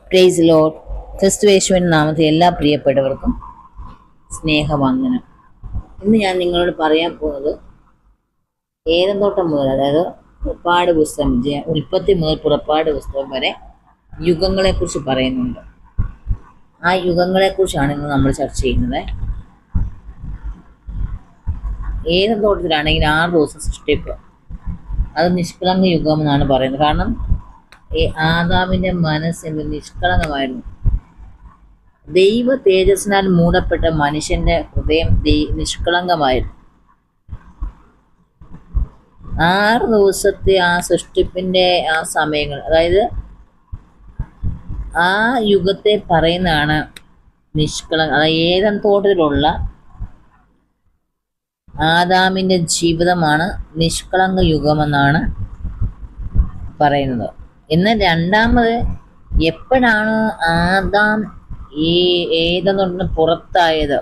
Praise Lord. ക്രിസ്തുയേശുവിന്റെ നാമത്തിൽ എല്ലാ പ്രിയപ്പെട്ടവർക്കും സ്നേഹവന്ദനം. ഇന്ന് ഞാൻ നിങ്ങളോട് പറയാൻ പോകുന്നത് ഏദൻ തോട്ടം മുതൽ, അതായത് പുറപ്പാട് പുസ്തകം, ഉൽപ്പത്തി മുതൽ പുറപ്പാട് പുസ്തകം വരെ യുഗങ്ങളെക്കുറിച്ച് പറയുന്നുണ്ട്. ആ യുഗങ്ങളെക്കുറിച്ചാണ് ഇന്ന് നമ്മൾ ചർച്ച ചെയ്യുന്നത്. ഏദൻ തോട്ടത്തിലാണെങ്കിൽ 6 ദിവസം സൃഷ്ടിപ്പ്, അത് നിഷ്കളങ്ക യുഗം എന്നാണ് പറയുന്നത്. കാരണം ആദാമിന്റെ മനസ്സ് നിഷ്കളങ്കമായിരുന്നു. ദൈവ തേജസ്സിനാൽ മൂടപ്പെട്ട മനുഷ്യന്റെ ഹൃദയം നിഷ്കളങ്കമായിരുന്നു. 6 ദിവസത്തെ ആ സൃഷ്ടിപ്പിന്റെ ആ സമയങ്ങൾ, അതായത് ആ യുഗത്തെ പറയുന്നതാണ് അതായത് ഏദൻ തോട്ടത്തിലുള്ള ആദാമിന്റെ ജീവിതമാണ് നിഷ്കളങ്ക യുഗമെന്നാണ് പറയുന്നത്. എന്നാൽ രണ്ടാമത്, എപ്പോഴാണ് ആദാം ഈ ഏദൻ തോട്ടത്തിന് പുറത്തായത്,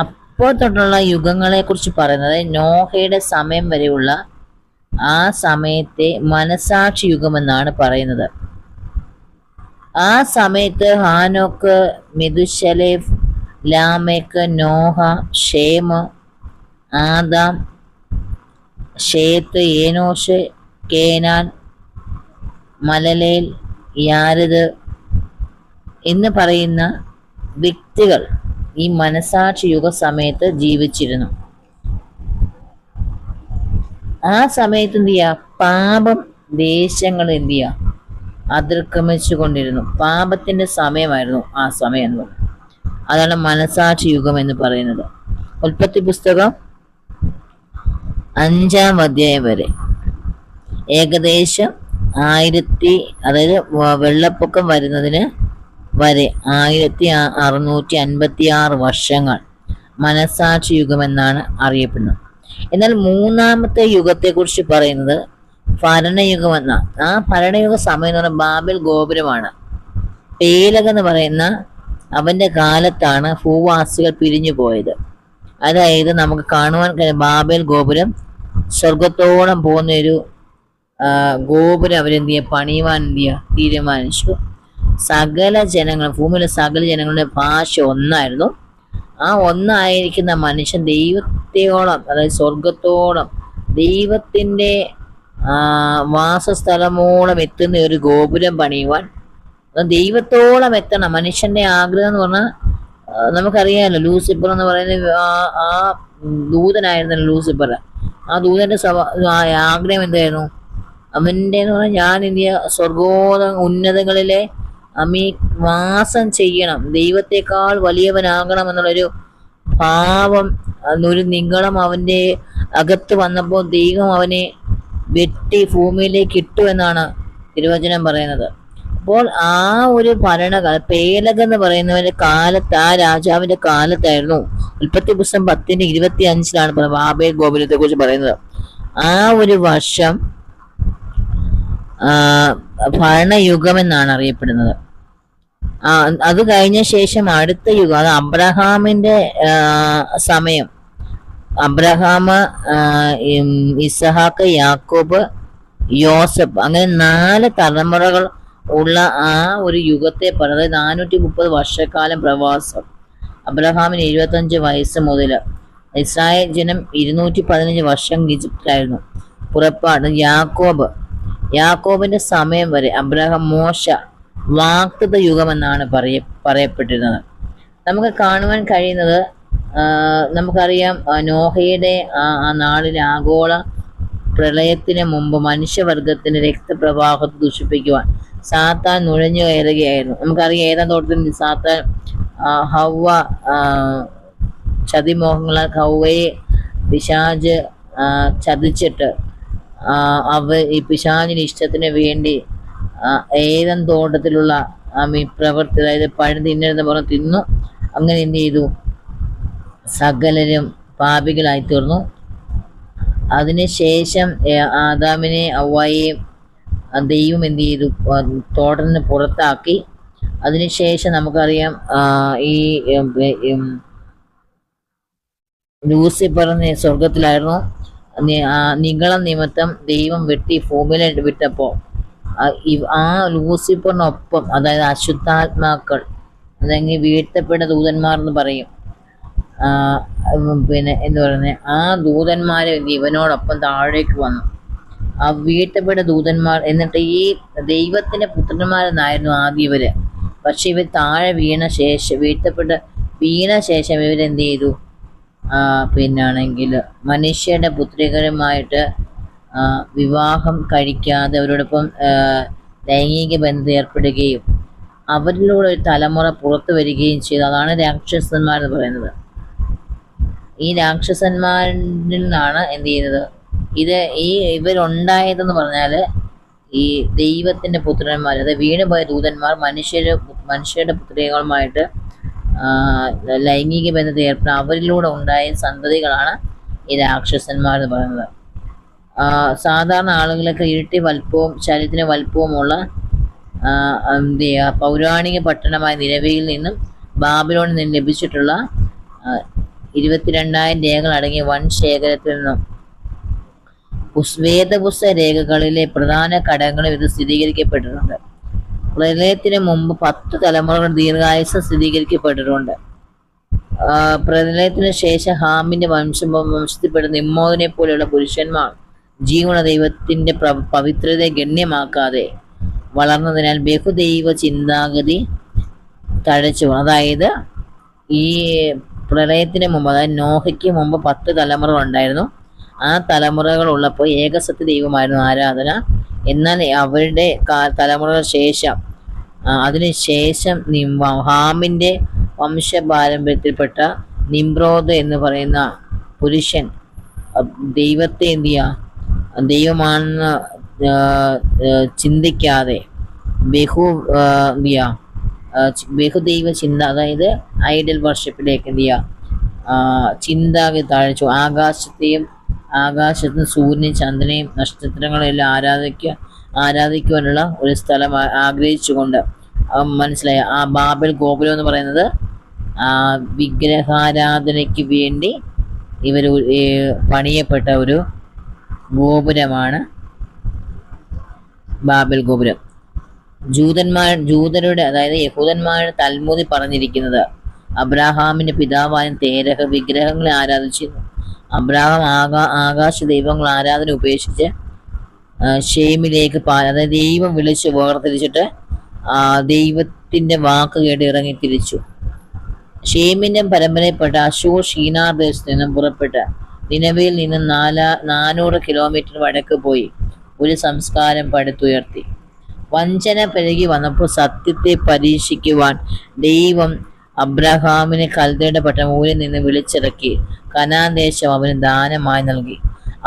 അപ്പോൾ തൊട്ടുള്ള യുഗങ്ങളെ കുറിച്ച് പറയുന്നത് നോഹയുടെ സമയം വരെയുള്ള ആ സമയത്തെ മനസാക്ഷി യുഗമെന്നാണ് പറയുന്നത്. ആ സമയത്ത് Enoch, Methuselah, Lamech, Noah, Shem, Adam, Seth, Enosh, Kenan, Mahalalel, Jared എന്ന് പറയുന്ന വ്യക്തികൾ ഈ മനസാക്ഷി യുഗ സമയത്ത് ജീവിച്ചിരുന്നു. ആ സമയത്ത് എന്ത് ചെയ്യുക, പാപം ദേശങ്ങൾ എന്ത് ചെയ്യുക, അതിക്രമിച്ചു കൊണ്ടിരുന്നു. പാപത്തിന്റെ സമയമായിരുന്നു ആ സമയം എന്ന് പറയുന്നത്. അതാണ് മനസാക്ഷി യുഗം എന്ന് പറയുന്നത്. ഉൽപ്പത്തി പുസ്തകം 5-ാം അധ്യായം വരെ ഏകദേശം 1000, വെള്ളപ്പൊക്കം വരുന്നതിന് വരെ 1656 വർഷങ്ങൾ മനസാക്ഷി യുഗമെന്നാണ് അറിയപ്പെടുന്നത്. എന്നാൽ 3-ാമത്തെ യുഗത്തെ കുറിച്ച് പറയുന്നത് ഭരണയുഗം എന്നാണ്. ആ ഭരണയുഗ സമയം എന്ന് പറഞ്ഞാൽ ബാബേൽ ഗോപുരമാണ്. പേലക് എന്ന് പറയുന്ന അവന്റെ കാലത്താണ് ഭൂവാസികൾ പിരിഞ്ഞു പോയത്. അതായത് നമുക്ക് കാണുവാൻ കഴിയും, ബാബേൽ ഗോപുരം സ്വർഗത്തോളം പോകുന്ന ഒരു ഗോപുരം അവരെന്ത് ചെയ്യുക, പണിയുവാൻ എന്ത് ചെയ്യുക തീരുമാനിച്ചു. സകല ജനങ്ങൾ, ഭൂമിയിലെ സകല ജനങ്ങളുടെ ഭാഷ ഒന്നായിരുന്നു. ആ ഒന്നായിരിക്കുന്ന മനുഷ്യൻ ദൈവത്തോളം, അതായത് സ്വർഗത്തോളം, ദൈവത്തിന്റെ വാസസ്ഥലമോളം എത്തുന്ന ഒരു ഗോപുരം പണിയുവാൻ, ദൈവത്തോളം എത്തണം. മനുഷ്യന്റെ ആഗ്രഹം എന്ന് പറഞ്ഞാൽ നമുക്കറിയാമല്ലോ, ലൂസിഫർ എന്ന് പറയുന്ന ആ ദൂതനായിരുന്നല്ലോ ലൂസിഫർ. ആ ദൂതന്റെ ആഗ്രഹം എന്തായിരുന്നു? അവന്റെ എന്ന് പറഞ്ഞാൽ ഞാൻ ഇന്ത്യ ഉന്നതങ്ങളിലെ വാസം ചെയ്യണം, ദൈവത്തെക്കാൾ വലിയവനാകണം എന്നുള്ളൊരു ഭാവം, ഒരു നിഗളം അവന്റെ അകത്ത് വന്നപ്പോൾ ദൈവം അവനെ വെട്ടി ഭൂമിയിലേക്ക് ഇട്ടു എന്നാണ് തിരുവചനം പറയുന്നത്. അപ്പോൾ ആ ഒരു ഭരണകാല പേലക് എന്ന് പറയുന്നവന്റെ കാലത്ത്, ആ രാജാവിന്റെ കാലത്തായിരുന്നു. ഉൽപ്പത്തി പുസ്തകം 10:25 ബാബേൽ ഗോപുരത്തെ കുറിച്ച് പറയുന്നത്. ആ ഒരു വർഷം ഭരണയുഗം എന്നാണ് അറിയപ്പെടുന്നത്. അത് കഴിഞ്ഞ ശേഷം അടുത്ത യുഗം, അത് അബ്രഹാമിന്റെ സമയം. അബ്രഹാം, ഇസഹാക്ക്, യാക്കോബ്, യോസഫ്, അങ്ങനെ 4 തലമുറകൾ ഉള്ള ആ ഒരു യുഗത്തെ പറയുന്നത് 430 വർഷക്കാലം പ്രവാസം. അബ്രഹാമിന് 75 വയസ്സ് മുതൽ. ഇസ്രായേൽ ജനം 215 വർഷം ഈജിപ്തിലായിരുന്നു. പുറപ്പാട് യാക്കോബിന്റെ സമയം വരെ. അബ്രഹാം, മോശ, വാഗ്ദത്ത യുഗമെന്നാണ് പറയപ്പെട്ടിരുന്നത്. നമുക്ക് കാണുവാൻ കഴിയുന്നത്, നമുക്കറിയാം, നോഹയുടെ ആ നാളിലെ ആഗോള പ്രളയത്തിന് മുമ്പ് മനുഷ്യവർഗത്തിന്റെ രക്തപ്രവാഹത്തെ ദുഷിപ്പിക്കുവാൻ സാത്താൻ നുഴഞ്ഞു കയറുകയായിരുന്നു. നമുക്കറിയാം, ഏദൻ തോട്ടത്തിൽ സാത്താൻ ഹവ്വ ചതിമോഹങ്ങളാൽ ഹവ്വയെ പിശാച് ചതിച്ചിട്ട് ഈ പിശാചിന്റെ ഇഷ്ടത്തിന് വേണ്ടി ഏദൻ തോട്ടത്തിലുള്ള പ്രവൃത്തി, അതായത് പഴം തിന്നരുതെന്ന് പറഞ്ഞ് തിന്നു. അങ്ങനെ എന്ത് ചെയ്തു? സകലരും പാപികളായി തീർന്നു. അതിനുശേഷം ആദാമിനെ ഹവ്വയെയും ദൈവം എന്ത് ചെയ്തു? തോട്ടത്തിൽ നിന്ന് പുറത്താക്കി. അതിനുശേഷം നമുക്കറിയാം, ഈ ലൂസിഫറിന് സ്വർഗത്തിലായിരുന്നു. നിഗളം നിമിത്തം ദൈവം വെട്ടി ഭൂമിയിലേക്ക് വിട്ടപ്പോൾ ആ ലൂസിഫറിനൊപ്പം, അതായത് അശുദ്ധാത്മാക്കൾ അല്ലെങ്കിൽ വീഴ്ത്തപ്പെട്ട ദൂതന്മാർ എന്ന് പറയും, പിന്നെ എന്ന് പറയുന്നത്, ആ ദൂതന്മാരെ ഇവനോടൊപ്പം താഴേക്ക് വന്നു. ആ വീഴ്ത്തപ്പെട്ട ദൂതന്മാർ, എന്നിട്ട് ഈ ദൈവത്തിന്റെ പുത്രന്മാരെന്നായിരുന്നു ആദ്യം ഇവര്. പക്ഷെ ഇവർ താഴെ വീണ ശേഷം ഇവരെന്ത് ചെയ്തു? പിന്നാണെങ്കിൽ മനുഷ്യരുടെ പുത്രികരുമായിട്ട് വിവാഹം കഴിക്കാതെ അവരോടൊപ്പം ലൈംഗിക ബന്ധം ഏർപ്പെടുകയും അവരിലൂടെ ഒരു തലമുറ പുറത്തു വരികയും ചെയ്തു. അതാണ് രാക്ഷസന്മാർ എന്ന് പറയുന്നത്. ഈ രാക്ഷസന്മാരിൽ നിന്നാണ് എന്ത് ചെയ്യുന്നത്? ഇവരുണ്ടായതെന്ന് പറഞ്ഞാൽ ഈ ദൈവത്തിന്റെ പുത്രന്മാർ, അതായത് വീണുപോയ ദൂതന്മാർ മനുഷ്യരുടെ പുത്രികളുമായിട്ട് ലൈംഗിക ബന്ധത്തിൽ ഏർപ്പെടുന്ന അവരിലൂടെ ഉണ്ടായ സന്തതികളാണ് ഈ രാക്ഷസന്മാർ എന്ന് പറയുന്നത്. സാധാരണ ആളുകളൊക്കെ ഇരട്ടി വലുപ്പവും ശരീരത്തിന് വലുപ്പവുമുള്ള പൗരാണിക പട്ടണമായ നിനവയിൽ നിന്നും ബാബിലോണിൽ നിന്നും ലഭിച്ചിട്ടുള്ള 22,000 രേഖകൾ അടങ്ങിയ വൻ ശേഖരത്തിൽ നിന്നും വേദപുസ്തക രേഖകളിലെ പ്രധാന ഘടകങ്ങളും ഇത് സ്ഥിരീകരിക്കപ്പെട്ടിട്ടുണ്ട്. പ്രളയത്തിന് മുമ്പ് 10 തലമുറകൾ ദീർഘായുസ് സ്ഥിരീകരിക്കപ്പെട്ടിട്ടുണ്ട്. പ്രളയത്തിന് ശേഷം ഹാമിന്റെ വംശത്തിൽപ്പെട്ട നിമ്മോദിനെ പോലെയുള്ള പുരുഷന്മാർ ജീവന ദൈവത്തിന്റെ പവിത്രതയെ ഗണ്യമാക്കാതെ വളർന്നതിനാൽ ബഹുദൈവ ചിന്താഗതി തഴച്ചു. അതായത് ഈ പ്രളയത്തിന് മുമ്പ്, അതായത് നോഹയ്ക്ക് മുമ്പ് 10 തലമുറകൾ ഉണ്ടായിരുന്നു. ആ തലമുറകൾ ഉള്ളപ്പോൾ ഏകസത്യ ദൈവമായിരുന്നു ആരാധന. എന്നാൽ അവരുടെ തലമുറകൾ ശേഷം, അതിനുശേഷം ഹാമിന്റെ വംശപാരമ്പര്യത്തിൽപ്പെട്ട നിമ്രോദ് എന്ന് പറയുന്ന പുരുഷൻ ദൈവത്തെ എന്ത് ചെയ്യുക, ദൈവമാണെന്ന് ചിന്തിക്കാതെ ബഹുദൈവ ചിന്ത, അതായത് ഐഡൽ വർഷിപ്പിലേക്ക് എന്ത് ചെയ്യുക, ചിന്താഗതി താഴ്ച്ചു. ആകാശത്തും സൂര്യനെയും ചന്ദ്രനെയും നക്ഷത്രങ്ങളെയും എല്ലാം ആരാധിക്കുവാനുള്ള ഒരു സ്ഥലം ആഗ്രഹിച്ചുകൊണ്ട്, മനസ്സിലായ ആ ബാബൽ ഗോപുരം എന്ന് പറയുന്നത് വിഗ്രഹാരാധനയ്ക്ക് വേണ്ടി ഇവർ പണിയപ്പെട്ട ഒരു ഗോപുരമാണ് ബാബൽ ഗോപുരം. ജൂതരുടെ, അതായത് യഹൂദന്മാരുടെ തൽമൂദിൽ പറഞ്ഞിരിക്കുന്നത്, അബ്രാഹാമിന്റെ പിതാവായ തേരഹ വിഗ്രഹങ്ങളെ ആരാധിച്ചിരുന്നു. അബ്രാഹാം ആകാശ ദൈവങ്ങൾ ആരാധന ഉപേക്ഷിച്ച് ഷേമിലേക്ക് അതായത് ദൈവം വിളിച്ച് വേർതിരിച്ചിട്ട് ദൈവത്തിന്റെ വാക്ക് കേട്ട് ഇറങ്ങി തിരിച്ചു. ഷേമിന്റെ പരമ്പരയിൽപ്പെട്ട അശൂർ ഷീനാർ ദേശത്ത് നിന്നും പുറപ്പെട്ട് നിനവയിൽ നിന്നും 400 കിലോമീറ്റർ വടക്ക് പോയി ഒരു സംസ്കാരം പടുത്തുയർത്തി. വഞ്ചന പെരുകി വന്നപ്പോൾ സത്യത്തെ പരീക്ഷിക്കുവാൻ ദൈവം അബ്രഹാമിനെ കൽദയുടെ പട്ടണം ഊരിൽ നിന്ന് വിളിച്ചിറക്കി കനാൻ ദേശം അവന് ദാനമായി നൽകി.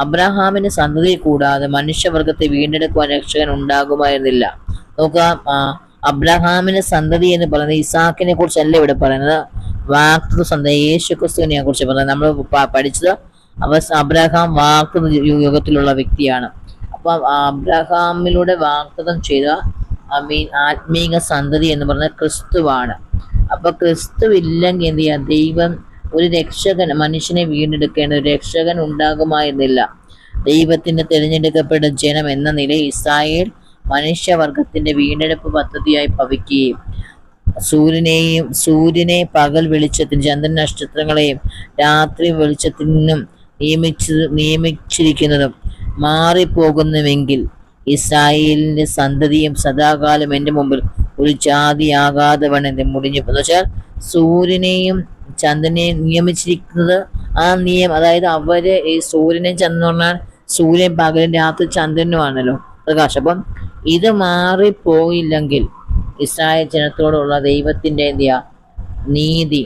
അബ്രഹാമിന്റെ സന്തതി കൂടാതെ മനുഷ്യവർഗത്തെ വീണ്ടെടുക്കുവാൻ രക്ഷകൻ ഉണ്ടാകുമായിരുന്നില്ല. നോക്കുക, അബ്രഹാമിന്റെ സന്തതി എന്ന് പറയുന്നത് ഇസാക്കിനെ കുറിച്ചല്ല ഇവിടെ പറയുന്നത്, വാക്തൃ സന്തതി യേശു ക്രിസ്തുവിനെ കുറിച്ച് പറയുന്നത്. നമ്മൾ പഠിച്ചത് അബ്രഹാം വാക്തൃ യുഗത്തിലുള്ള വ്യക്തിയാണ്. അപ്പൊ അബ്രഹാമിലൂടെ വാഗ്ദത്തം ചെയ്ത ആത്മീക സന്തതി എന്ന് പറയുന്നത് ക്രിസ്തുവാണ്. അപ്പൊ ക്രിസ്തു ഇല്ലെങ്കിൽ എന്ത് ചെയ്യാം? ദൈവം ഒരു രക്ഷകൻ, മനുഷ്യനെ വീണ്ടെടുക്കേണ്ട ഒരു രക്ഷകൻ ഉണ്ടാകുമായിരുന്നില്ല. ദൈവത്തിന്റെ തിരഞ്ഞെടുക്കപ്പെട്ട ജനം എന്ന നിലയിൽ ഇസ്രായേൽ മനുഷ്യവർഗത്തിന്റെ വീണ്ടെടുപ്പ് പദ്ധതിയായി ഭവിക്കുകയും സൂര്യനെ പകൽ വെളിച്ചത്തിനും ചന്ദ്രൻ നക്ഷത്രങ്ങളെയും രാത്രി വെളിച്ചത്തിനും നിയമിച്ചിരിക്കുന്നതും മാറിപ്പോകുന്നുവെങ്കിൽ ഇസ്രായേലിന്റെ സന്തതിയും സദാകാലം എൻ്റെ മുമ്പിൽ ഒരു ജാതിയാകാതെ വണ്ണം മുടിഞ്ഞു. എന്ന് വെച്ചാൽ സൂര്യനെയും ചന്ദ്രനെയും നിയമിച്ചിരിക്കുന്നത് ആ അതായത് അവര് ഈ സൂര്യനെയും ചന്ദ്രൻ പറഞ്ഞാൽ സൂര്യൻ പകലും രാത്രി ചന്ദ്രനുമാണല്ലോ പ്രകാശം. അപ്പം ഇത് മാറിപ്പോയില്ലെങ്കിൽ ഇസ്രായേൽ ജനത്തോടുള്ള ദൈവത്തിന്റെ നീതി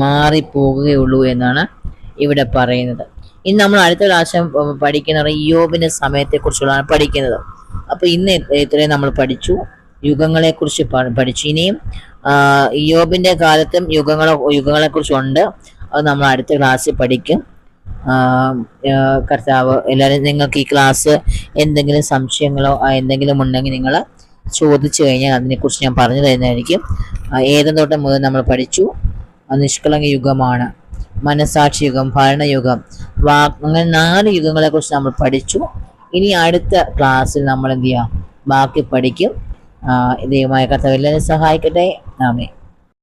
മാറിപ്പോകുകയുള്ളൂ എന്നാണ് ഇവിടെ പറയുന്നത്. ഇനി നമ്മൾ അടുത്ത പ്രാവശ്യം പഠിക്കുന്നത് ഇയ്യോബിന്റെ സമയത്തെ കുറിച്ചുള്ളതാണ് പഠിക്കുന്നത്. അപ്പൊ ഇന്ന് ഇത്രയും നമ്മൾ പഠിച്ചു, യുഗങ്ങളെ കുറിച്ച് പഠിച്ചു. ഇനിയും ഇയ്യോബിന്റെ കാലത്തും യുഗങ്ങളെ കുറിച്ചുണ്ട്, അത് നമ്മൾ അടുത്ത ക്ലാസ്സിൽ പഠിക്കും. കർത്താവ് എല്ലാവരും, നിങ്ങൾക്ക് ഈ ക്ലാസ് എന്തെങ്കിലും സംശയങ്ങളോ എന്തെങ്കിലും ഉണ്ടെങ്കിൽ നിങ്ങൾ ചോദിച്ചു കഴിഞ്ഞാൽ അതിനെക്കുറിച്ച് ഞാൻ പറഞ്ഞു തരുന്നതായിരിക്കും. ഏതും തൊട്ട് മുതൽ നമ്മൾ പഠിച്ചു. നിഷ്കളങ്ക യുഗമാണ്, മനസാക്ഷി യുഗം, ഭരണയുഗം, അങ്ങനെ 4 യുഗങ്ങളെ കുറിച്ച് നമ്മൾ പഠിച്ചു. ഇനി അടുത്ത ക്ലാസ്സിൽ നമ്മൾ എന്ത് ചെയ്യാം? ബാക്കി പഠിക്കും. ദൈവമായ കർത്താവ് എല്ലാവരെയും സഹായിക്കട്ടെ. ആമേൻ.